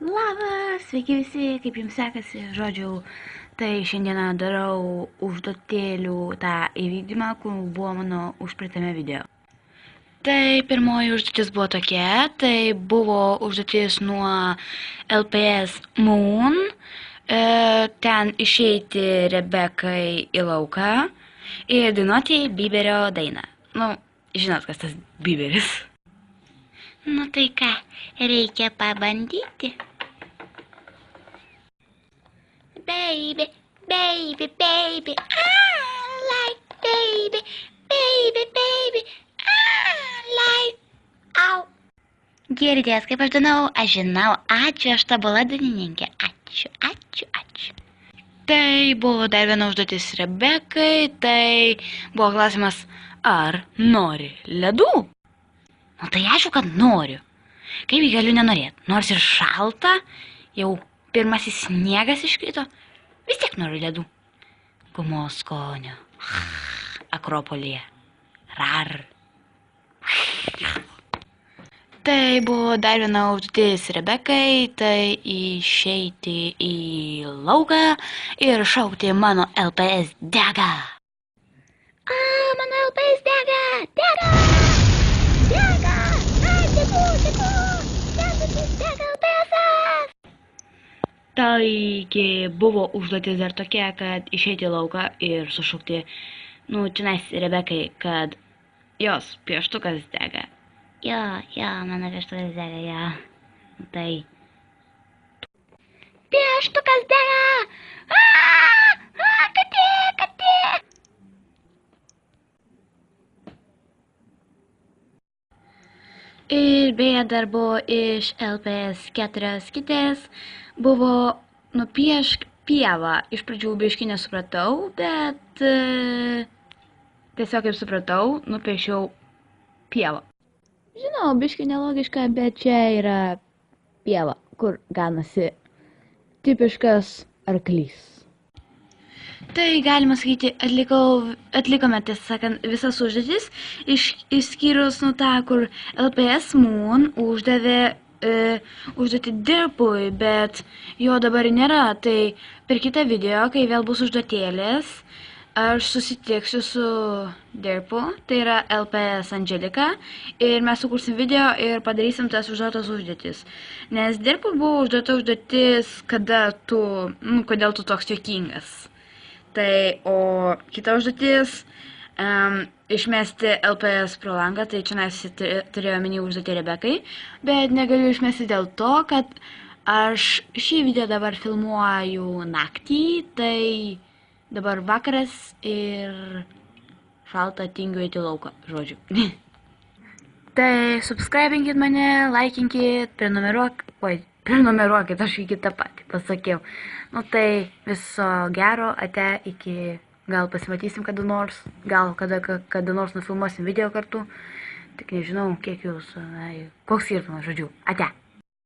Labas, sveiki visi, kaip jums sekasi, žodžiu, tai šiandieną darau užduotėlių tą įvykdymą, kur buvo mano užpraeitame video. Tai pirmoji užduotis buvo tokia, tai buvo užduotis nuo LPS Moon, ten išeiti Rebekai į lauką ir dainuoti Bieberio dainą. Nu, žinot, kas tas Bieberis. Nu tai ką, reikia pabandyti. Baby, baby, baby, I like baby, baby, baby, I like, au. Girdės, kaip aš dainavau, aš žinau, ačiū, aš tobula dainininkė, ačiū, ačiū, ačiū. Tai buvo dar viena užduotis Rebekai, tai buvo klausimas, ar nori ledų? Nu tai aišku, kad noriu. Kaip galiu nenorėti? Nors ir šalta, jau pirmasis sniegas iškrito, vis tiek noriu ledų. Gumos skonio. Akropolyje. Rar. Tai buvo dar viena užduotis Rebekai, tai išeiti į lauką ir šaukti mano LPS dega. Mano LPS dega, dega! Dega! Dega LPS-as! Taigi buvo užduotis dar tokia, kad išeiti į lauką ir sušaukti, čionais Rebekai, kad jos pieštukas dega. Jo, mano pieštukas dega, jo. Tai. Pieštukas dega! Katė, katė! Ir beje dar buvo iš LPS 4 kitės, buvo nupiešk pievą. Iš pradžių biškį nesupratau, bet tiesiog kaip supratau, nupiešiau pievą. Žinau, biškį nelogiška, bet čia yra pieva, kur ganasi tipiškas arklys. Tai galima sakyti, atlikome, tiesą sakant, visas užduotis, išskyrus tą, kur LPS Moon uždavė užduoti Dirpui, bet jo dabar nėra. Tai per kitą video, kai vėl bus užduotėlės, aš susitiksiu su Dirpu, tai yra LPS Angelika, ir mes sukursim video ir padarysim tas užduotas užduotis. Nes Dirpui buvo užduota užduotis, kodėl tu toks juokingas. Tai, o kita užduotis, išmesti LPS pro langą, tai čia turėjau omeny užduotį Rebekai, bet negaliu išmesti dėl to, kad aš šį video dabar filmuoju naktį, tai dabar vakaras ir šalta, tingiu eiti lauką, žodžiu. Tai subscribinkit mane, laikinkit, prenumeruokit, aš iki tą patį pasakiau. Tai viso gero, ate, iki, gal pasimatysim kada nors, gal kada nors nufilmuosim video kartu, tik nežinau, kiek jūs, koks skirtumas, žodžiu, ate.